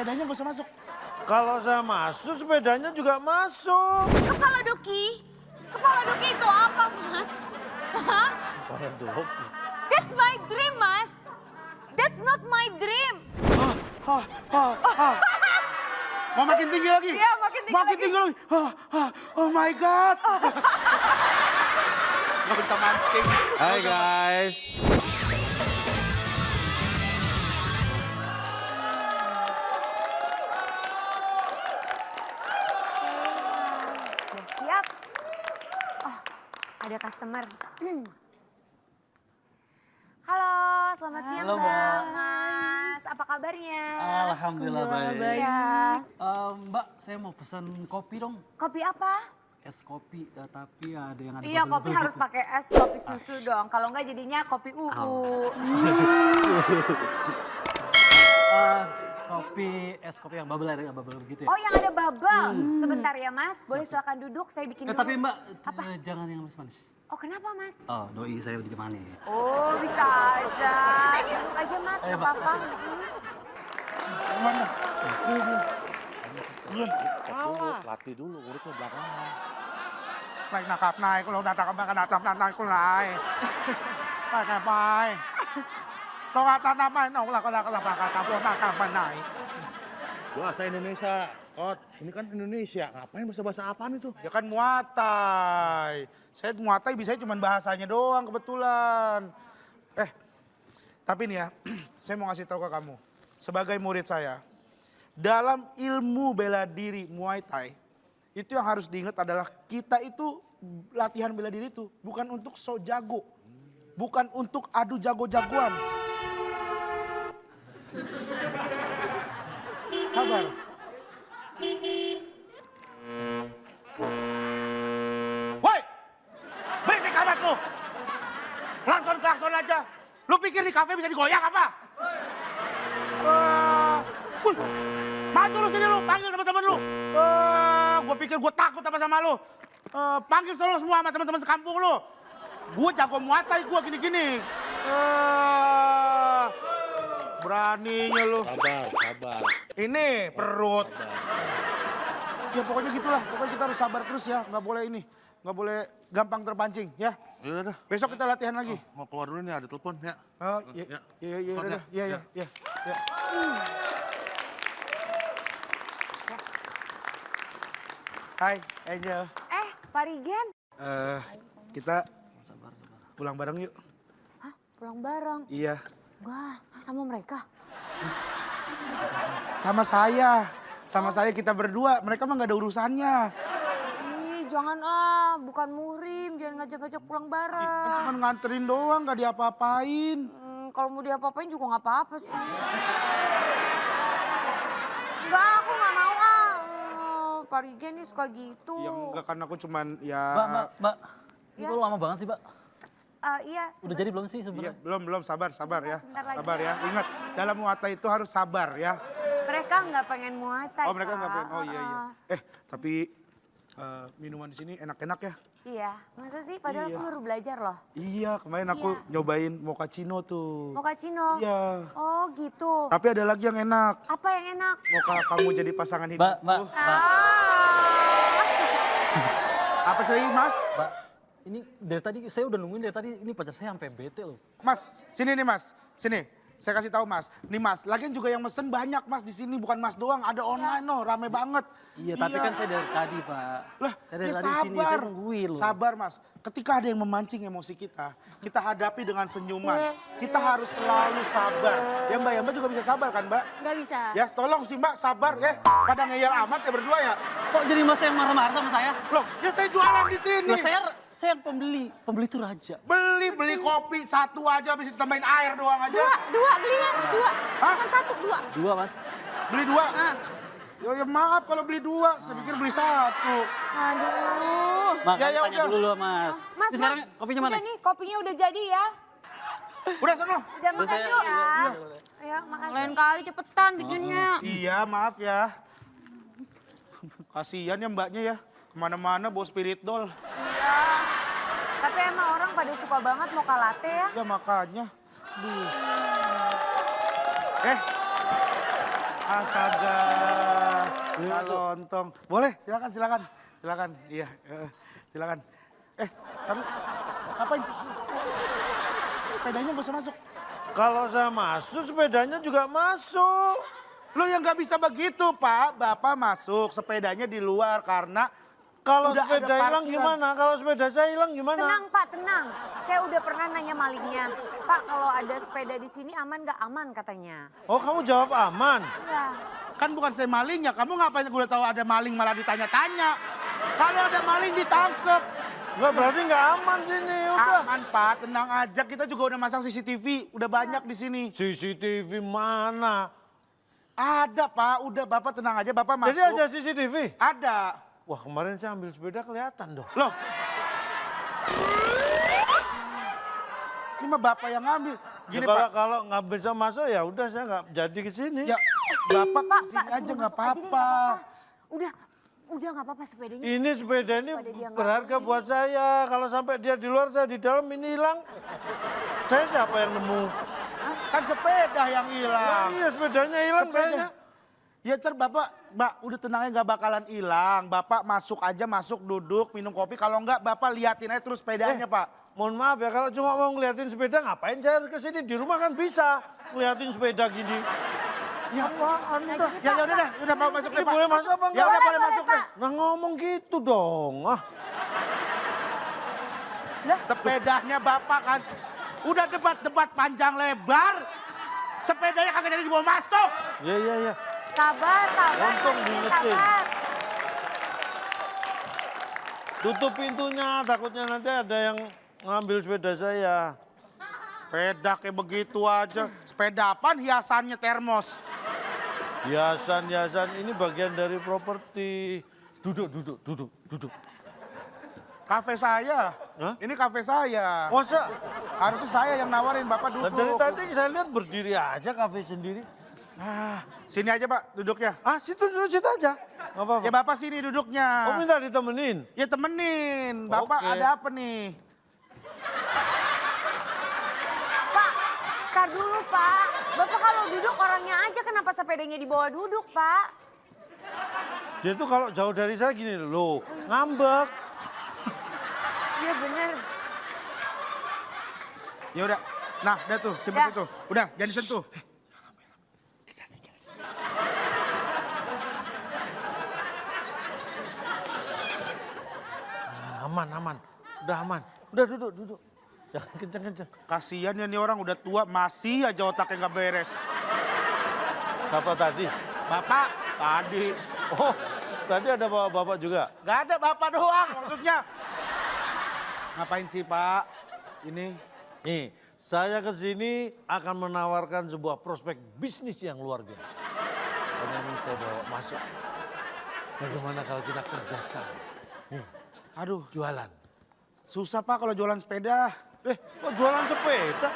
sepedanya nggak usah masuk. Kalau saya masuk, sepedanya juga masuk. Kepala Doki? Kepala Doki itu apa, Mas? Hah? Kepala Doki. That's my dream, Mas. That's not my dream. Mau makin tinggi lagi? Iya, makin tinggi lagi. Oh my God. Gak bisa mancing. Hai guys. Udah siap. Oh, ada customer. Halo, selamat siang Halo, Mbak. Mbak. Mas, apa kabarnya? Alhamdulillah baik. Iya. Mbak, saya mau pesan kopi dong. Kopi apa? Es kopi, tapi ada yang ada Iya, kopi bubble-bubble harus gitu. pakai es, kopi susu dong. Kalau enggak jadinya kopi UU. Es kopi yang bubble, ada yang bubble gitu ya. Oh, yang ada bubble. Sebentar ya, Mas. Boleh silakan duduk, saya bikin dulu. Tapi Mbak, Apa? jangan yang manis-manis. Oh, kenapa, Mas? Oh, doi saya udah manis. Oh, bisa aja. Duduk aja, Mas. Gak Ayo, Mbak. apa-apa. Duluan dah. Duluan. Latih dulu, urutnya belakangan. Naik nakap naik, kalau natap naik kalau naik. Naik apa? Tolak tatap naik, nolak kata naik. Bahasa Indonesia, Kot. Ini kan Indonesia, ngapain bahasa-bahasa apaan itu? Ya kan Muay Thai. Saya Muay Thai bisa cuma bahasanya doang kebetulan. Tapi nih ya, saya mau ngasih tahu ke kamu. Sebagai murid saya, dalam ilmu bela diri Muay Thai, itu yang harus diingat adalah kita itu latihan bela diri itu bukan untuk so jago. Bukan untuk adu jago-jagoan. Sabar. Woi! Berisik amat lu! Klakson aja. Lu pikir di kafe bisa digoyang apa? Wih, maju lu sini lu, panggil teman-teman lu. Gue pikir gue takut sama lu. Panggil selalu semua sama teman-teman sekampung lu. Gue jago Muay Thai, gue gini-gini. Beraninya lu. Sabar. Ini perut. Ya pokoknya gitulah, pokoknya kita harus sabar terus ya. Nggak boleh ini, nggak boleh gampang terpancing ya. Yaudah dah. Besok kita latihan lagi. Mau keluar dulu nih, ada telepon ya. Oh, iya, udah. Iya. Hai, Angel. Pak Rigen. Kita pulang bareng yuk. Hah? Pulang bareng? Iya. Wah, sama mereka? Sama saya. Sama saya kita berdua. Mereka mah nggak ada urusannya. Ih, jangan bukan muhrim, jangan ngajak-ngajak pulang Kan bareng. cuma nganterin doang, nggak diapa-apain. Kalau mau diapa-apain juga nggak apa-apa sih. Enggak, aku nggak mau Pak Rigen nih suka gitu. Ya enggak kan aku cuman ya. Mbak. Ini Ya. kok lama banget sih, Mbak? Iya. Udah jadi belum sih Iya, sebenarnya? belum sabar ya. Sebentar lagi. Sabar ya. Ingat, dalam Muay Thai itu harus sabar ya. Mereka nggak pengen Muay Thai. Oh, mereka nggak Pak. pengen. Oh iya. Tapi minuman di sini enak-enak ya. Iya, masa sih? Padahal Iya. aku baru belajar loh. Iya, kemarin aku nyobain mochaccino tuh. Mochaccino? Iya. Oh gitu. Tapi ada lagi yang enak. Apa yang enak? Mocha kamu jadi pasangan hidupku. Mbak. Apa sih, Mas? Mbak, ini dari tadi, saya udah nungguin dari tadi, ini pacar saya sampai bete loh. Mas, sini nih Mas. Sini. Saya kasih tahu Mas. Nih Mas, lagian juga yang mesen banyak Mas di sini, bukan Mas doang, ada online loh, rame banget. Iya, tapi kan saya dari tadi, Pak. Lah, Saya dari ya tadi sini, saya nungguin loh. Sabar Mas, ketika ada yang memancing emosi kita hadapi dengan senyuman. Kita harus selalu sabar. Ya Mbak juga bisa sabar kan Mbak? Nggak bisa. Ya tolong sih Mbak, sabar ya. Pada ngeyel amat ya berdua ya. Kok jadi Mas yang marah-marah sama saya? Loh, ya saya jualan di sini. Lah saya yang pembeli itu raja. Beli kopi satu aja, bisa ditambahin air doang aja. Dua belinya, dua. Hah? Bukan satu, dua. Dua, Mas. Beli dua? Ya maaf kalau beli dua, saya pikir beli satu. Aduh. Makanya Ya, tanya udah. dulu loh, Mas. Mas, Ini sekarang kopinya mana? Udah nih, kopinya udah jadi ya. Udah sono. Udah makan yuk. Ya, makasih. Lain kali cepetan bikinnya. Iya maaf ya. Kasihan ya mbaknya ya. Kemana-mana bawa spirit doll. Iya. Tapi emang orang pada suka banget mocha latte ya. Ya makanya. Duh. Astaga. Kalontong. Boleh, silakan. Silakan. Iya, silakan. Ngapain? Sepedanya gak usah masuk. Kalau saya masuk, sepedanya juga masuk. Lo yang nggak bisa begitu, Pak. Bapak masuk, sepedanya di luar karena Kalau udah sepeda ada hilang parkiran. gimana? Kalau sepeda saya hilang gimana? Tenang Pak, tenang. Saya udah pernah nanya malingnya. Pak, kalau ada sepeda di sini aman nggak? Aman katanya. Oh, kamu jawab aman. Iya. Kan bukan saya malingnya. Kamu ngapain udah tahu ada maling malah ditanya-tanya? Kalau ada maling ditangkep. Enggak, berarti nggak aman sini, udah. Aman, Pak. Tenang aja. Kita juga udah masang CCTV. Udah banyak di sini. CCTV mana? Ada, Pak. Udah, Bapak tenang aja. Bapak masuk. Jadi aja CCTV? Ada. Wah, kemarin saya ambil sepeda kelihatan dong. Loh. Ini mah Bapak yang ngambil. Gini, Ya, Pak. kalau nggak bisa masuk ya udah saya nggak jadi ke sini. Ya, Bapak Pak, kesini aja suruh nggak masuk aja deh, apa-apa. Udah nggak apa-apa sepedanya. Ini sepeda ini Daripada dia nggak berharga mau buat saya. Kalau sampai dia di luar, saya di dalam, ini hilang. Saya siapa yang nemu? Kan sepeda yang hilang. Iya, sepedanya hilang Sepeda. sayanya. Ya ntar Bapak, Mbak udah tenangnya nggak bakalan hilang. Bapak masuk aja, masuk duduk, minum kopi. Kalau nggak Bapak liatin aja terus sepedanya Pak. Mohon maaf ya, kalau cuma mau ngeliatin sepeda, ngapain saya harus ke sini? Di rumah kan bisa ngeliatin sepeda gini. Ya Apaan udah? Ya udah Pak masuk Ini deh Pak. boleh masuk apa Ya enggak? udah boleh Boleh, masuk Pak. deh. Nah ngomong gitu dong. Sepedanya Bapak kan udah debat-debat panjang lebar. Sepedanya kagak jadi dibawa masuk. Iya. Sabar. Untung Nanti diingetin. sabar. Tutup pintunya, takutnya nanti ada yang ngambil sepeda saya. Sepeda kayak begitu aja. Sepeda apaan hiasannya termos. Hiasan ini bagian dari properti. Duduk. Kafe saya. Hah? Ini kafe saya. Masa? Harusnya saya yang nawarin, Bapak Nah, dari duduk. tadi saya lihat berdiri aja kafe sendiri. Sini aja Pak duduknya. Situ aja. Nggak apa-apa. Ya Bapak sini duduknya. Oh minta ditemenin? Ya temenin. Bapak Oke. ada apa nih? Pak, tar dulu Pak. Bapak kalau duduk orangnya aja, kenapa sepedanya dibawa duduk Pak? Dia tuh kalau jauh dari saya gini loh, ngambek. Iya bener. Ya udah. Nah, udah tuh, simpen Ya. itu. Udah, jangan disentuh. Aman. Udah aman. Udah duduk. Jangan kenceng-kenceng. Kasihan ya nih orang udah tua, masih aja otaknya nggak beres. Siapa tadi? Bapak, tadi. Oh, tadi ada bapak juga. Nggak ada Bapak doang maksudnya. Ngapain sih Pak? Ini. Nih, saya ke sini akan menawarkan sebuah prospek bisnis yang luar biasa. Hanya ini saya bawa masuk. Bagaimana kalau kita kerjasama? Nih, Aduh, jualan. susah Pak kalau jualan sepeda. Kok jualan sepeda?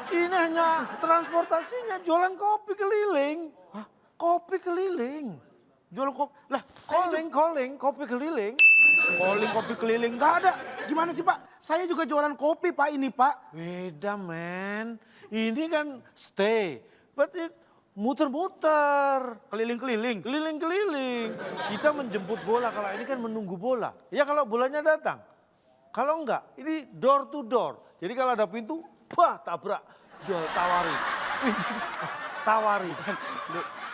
Ini hanya transportasinya, jualan kopi keliling. Hah? Kopi keliling. Jualan kopi. Lah, saya Calling, kopi keliling. calling kopi keliling. Nggak ada. Gimana sih Pak? Saya juga jualan kopi Pak ini Pak. Beda men, ini kan stay, but it muter-muter. Keliling-keliling. Keliling-keliling. Kita menjemput bola, kalau ini kan menunggu bola. Ya kalau bolanya datang. Kalau enggak, ini door to door. Jadi kalau ada pintu, tabrak. Jual, tawari. Tawari.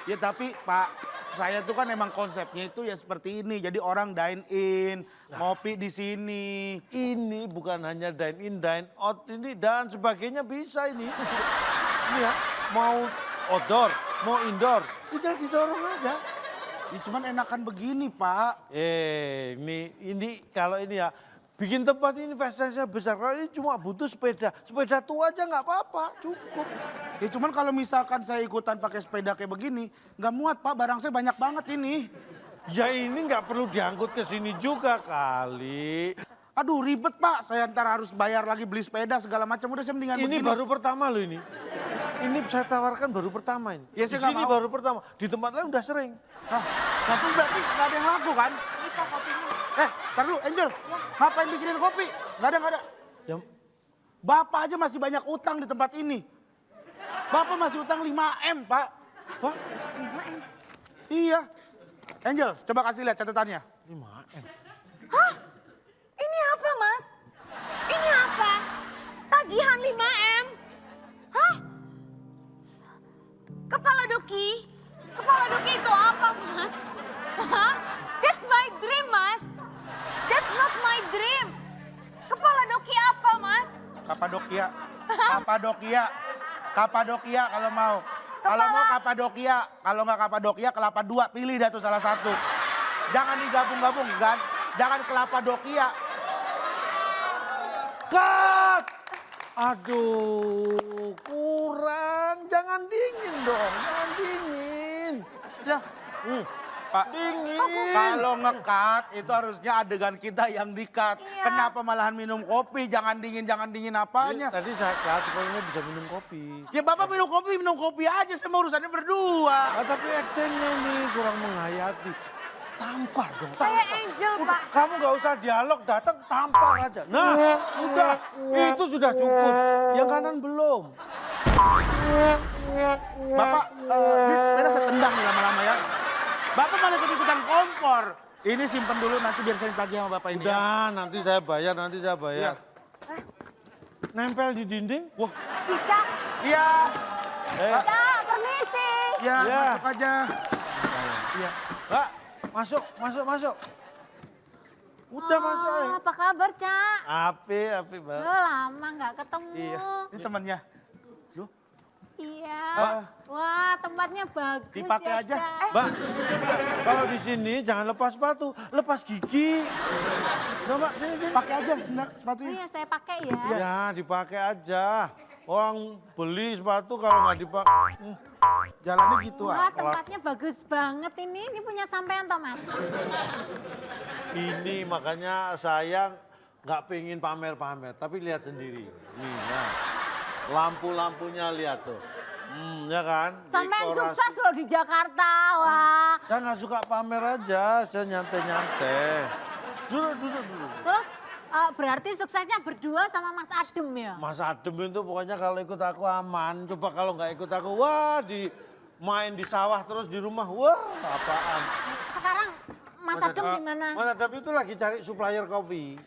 Ya tapi Pak, saya tuh kan emang konsepnya itu ya seperti ini. Jadi orang dine in, ngopi di sini. Ini bukan hanya dine in, dine out, ini dan sebagainya bisa ini. Ini ya, mau outdoor, mau indoor, tinggal didorong aja. Ya cuman enakan begini Pak. Ini kalau ini ya, bikin tempat ini investasinya besar. Kalau ini cuma butuh sepeda tua aja nggak apa-apa, cukup. Ya cuman kalau misalkan saya ikutan pakai sepeda kayak begini, nggak muat Pak, barang saya banyak banget ini. Ya ini nggak perlu diangkut ke sini juga kali. Aduh ribet Pak, saya ntar harus bayar lagi beli sepeda segala macam. Udah saya mendingan Ini begini. baru pertama loh ini. Ini saya tawarkan baru pertama ini. Ya, Di saya nggak sini mau. baru pertama. Di tempat lain udah sering. Nah terus berarti nggak ada yang laku kan? Ini Pak kopinya. Ntar dulu Angel, ngapain bikinin kopi? Nggak ada. Ya, Bapak aja masih banyak utang di tempat ini. Bapak masih utang 5M Pak. Pak, 5M. Iya. Angel, coba kasih lihat catatannya. 5M. Hah? Ini apa, Mas? Ini apa? Tagihan 5M? Hah? Kepala Doki? Kepala Doki itu apa, Mas? Hah? That's my dream, Mas. That's not my dream. Kepala Doki apa, Mas? Kapadokia. Kapadokia. Kapadokia kalau mau. Kalau mau Kapadokia, kalau nggak Kapadokia kelapa 2, pilih dah tuh salah satu. Jangan digabung-gabung, kan? Jangan kelapa Dokia. Cut! Aduh, kurang. Jangan dingin dong, jangan dingin. Loh, Pak, Dingin. kalau nge-cut itu harusnya adegan kita yang di-cut. Iya. Kenapa malahan minum kopi? Jangan dingin apanya? Tadi saya cut supaya saya bisa minum kopi. Ya Bapak minum kopi aja, sama urusannya berdua. Ah, tapi aktingnya ini kurang menghayati. Tampar dong, saya tampar. Angel, Udah, Pak. kamu gak usah dialog, datang tampar aja. Nah, udah, itu sudah cukup. Yang kanan belum. Bapak, ini sepeda saya tendang nih lama-lama ya. Bapak malah ikut-ikutan kompor. Ini simpen dulu nanti biar saya tagih sama Bapak ini. Ya. Udah, nanti saya bayar. Nempel di dinding. Wah, Cicak. iya, Cicak, permisi. iya, Ya. masuk aja. Iya. Mbak, masuk. Udah masuk aja. Apa kabar, Cak? Api, Mbak. Lama nggak ketemu. Iya, ini temannya. Iya. Ah. Wah, tempatnya bagus Dipakai ya, aja. Cak. Mbak, kalau di sini jangan lepas sepatu, lepas gigi. Udah Mbak, sini. Pakai aja Oh sepatunya. iya, saya pakai ya. Ya, dipakai aja. Orang beli sepatu kalau nggak dipakai. Jalannya gitu Wah, ah. tempatnya bagus banget ini. Ini punya sampean, Thomas. Ini makanya saya nggak pengen pamer-pamer, tapi lihat sendiri. Nih, nah. Lampu-lampunya lihat tuh. Ya kan? Sampean Dekorasi. sukses loh di Jakarta, wah. Saya nggak suka pamer aja, saya nyantai-nyantai. Duduk. Terus berarti suksesnya berdua sama Mas Adem ya? Mas Adem itu pokoknya kalau ikut aku aman. Coba kalau nggak ikut aku, wah main di sawah terus di rumah, wah apaan. Sekarang Mas Adem di mana? Mas Adem itu lagi cari supplier kopi.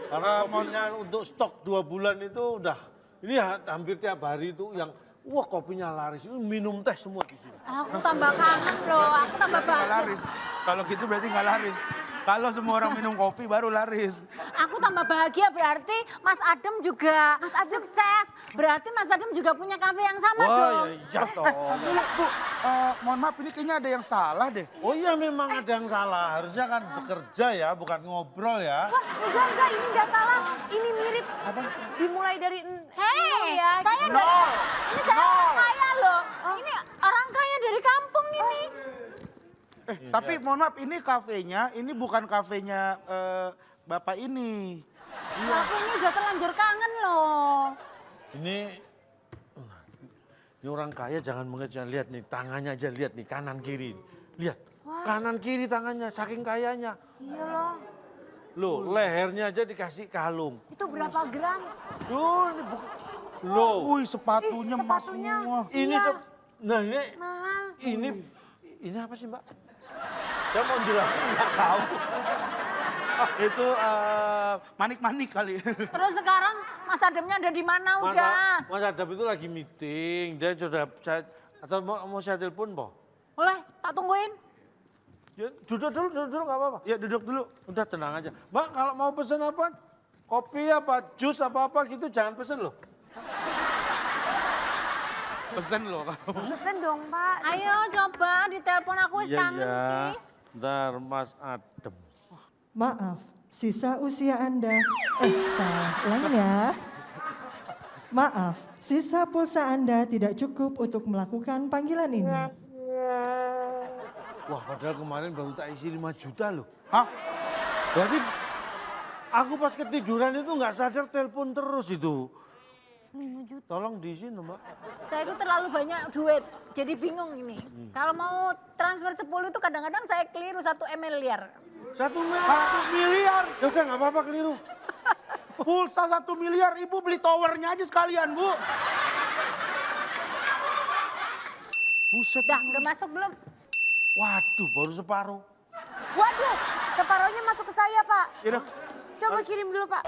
Karena kopinya untuk stok 2 bulan itu udah, ini hampir tiap hari itu yang, wah kopinya laris. Itu minum teh semua di sini. Aku tambah kangen loh, aku tambah Berarti nggak bahagia. laris. Kalau gitu berarti nggak laris. Kalau semua orang minum kopi baru laris. Aku tambah bahagia berarti Mas Adem juga sukses. Berarti Mas Adem juga punya kafe yang sama Wah dong. ya iya toh. Dulu, Bu, mohon maaf ini kayaknya ada yang salah deh. Oh iya memang ada yang salah. Harusnya kan bekerja ya, bukan ngobrol ya. Wah, enggak, ini enggak salah. Ini mirip. Dimulai dari hei, ya. Saya Nol. ini saya orang kaya loh. Ini orang kaya dari kampung ini. Tapi mohon maaf ini kafenya, ini bukan kafenya Bapak ini. Aku ini udah terlanjur kangen loh. Ini orang kaya jangan mengejar. Lihat nih tangannya aja, lihat nih kanan kiri. Lihat kanan kiri tangannya saking kayanya. Iya loh. Loh lehernya aja dikasih kalung. Itu berapa gram? Loh ini bukan. Loh Wih sepatunya emas sepatunya. semua. ini Iya. nah ini Mahal. ini apa sih Mbak? Saya mau jelasin nggak tahu. Itu manik-manik kali. Terus sekarang Mas Ademnya ada di mana udah? Mas Adam itu lagi meeting. Dia sudah atau mau saya telepon, Bo? Boleh, tak tungguin. Ya, duduk dulu nggak apa-apa. Ya duduk dulu. Udah tenang aja. Mbak kalau mau pesen apa? Kopi apa, jus apa gitu jangan pesen loh. Pesen loh kamu. Pesen dong, Pak. Ayo coba ditelepon aku wis kangen iki. Ntar Mas Adem. Maaf, sisa usia Anda. Salah, ulangi ya. Maaf, sisa pulsa Anda tidak cukup untuk melakukan panggilan ini. Wah padahal kemarin baru tak isi 5 juta loh. Hah? Berarti aku pas ketiduran itu nggak sadar telepon terus itu. 5 juta. Tolong diisiin loh, Mbak. Saya itu terlalu banyak duit, jadi bingung ini. Kalau mau transfer 10 itu kadang-kadang saya keliru 1 miliar. 1 miliar. 1 miliar. Ya udah nggak apa-apa keliru. Pulsa 1 miliar. Ibu beli towernya aja sekalian, Bu. Buset. Udah masuk belum? Waduh, baru separuh. Waduh, separohnya masuk ke saya, Pak. Yaudah, Coba kirim dulu, Pak.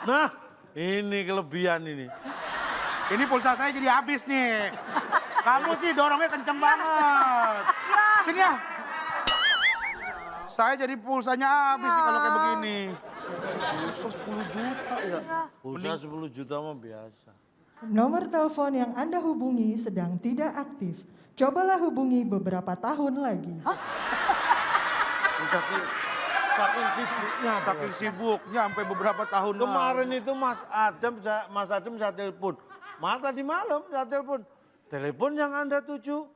Nah, ini kelebihan ini. ini pulsa saya jadi habis nih. Kamu sih dorongnya kenceng banget. Sini ya. Saya jadi pulsanya habis nih kalau kayak begini. Pulsa 10 juta ya. Pulsa 10 juta mah biasa. Nomor telepon yang Anda hubungi sedang tidak aktif. Cobalah hubungi beberapa tahun lagi. Saking sibuknya. Saking sibuknya sampai beberapa tahun Kemarin itu Mas Adam saya telepon. Malah tadi malam saya telepon. Telepon yang Anda tuju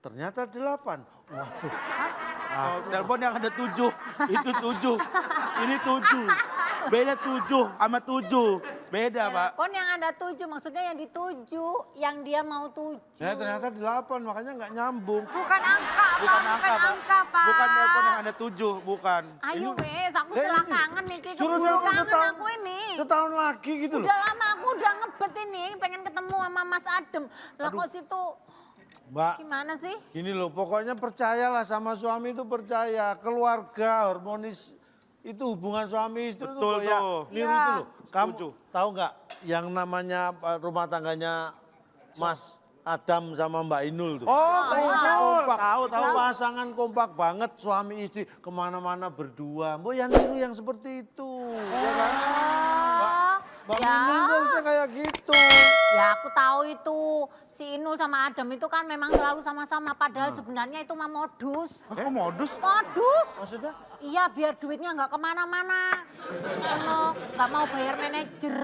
ternyata 8. Waduh. Oh, telepon yang ada 7, itu 7, ini 7. Beda 7 sama 7, beda Pak. Telepon yang ada 7, maksudnya yang dituju, yang dia mau tuju. Ya ternyata 8, makanya nggak nyambung. Bukan angka, Pak. Bukan angka Pak, Pak. bukan telepon yang ada 7, bukan. Ayo wes, aku Lah, salah ini. kangen nih, Suruh keburu telepon kangen setahun. aku ini. Setahun lagi gitu loh. Udah lama aku udah ngebet ini, pengen ketemu sama Mas Adem. Lah kok situ, Mbak, gimana sih? gini loh, pokoknya percayalah sama suami itu percaya. Keluarga, harmonis, itu hubungan suami istri Betul itu kayak tuh. niru Iya. itu loh. Kamu Setuju. tahu nggak yang namanya rumah tangganya Mas Adam sama Mbak Inul tuh? Oh, kompak. tahu. Pasangan kompak banget suami istri kemana-mana berdua. Mbak yang niru yang seperti itu, ya kan? Mbak Ya. Inul tuh harusnya kayak gitu. Ya aku tahu itu, si Inul sama Adem itu kan memang selalu sama-sama. Padahal sebenarnya itu mah modus. Kok modus? Modus? Maksudnya? Iya biar duitnya nggak kemana-mana. Nggak mau bayar manajer.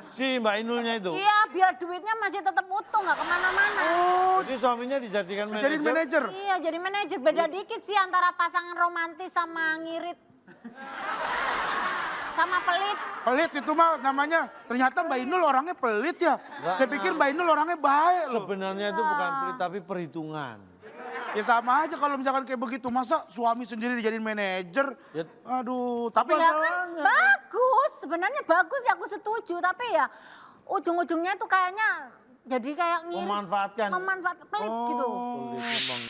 Si Mbak Inulnya itu. Iya biar duitnya masih tetap utuh nggak kemana-mana. Jadi suaminya dijadikan manajer. Jadi manajer. Iya jadi manajer, beda dikit sih antara pasangan romantis sama ngirit. Sama pelit. Pelit itu mah namanya. Ternyata Mbak Inul orangnya pelit ya. Saya pikir Mbak Inul orangnya baik loh. Sebenarnya itu bukan pelit tapi perhitungan. Ya sama aja kalau misalkan kayak begitu. Masa suami sendiri dijadiin manajer? Ya. Aduh, tapi Ya kan bagus, sebenarnya bagus ya aku setuju. Tapi ya ujung-ujungnya itu kayaknya jadi kayak ngirit. Memanfaatkan. Memanfaatkan, pelit gitu. Pelit memang.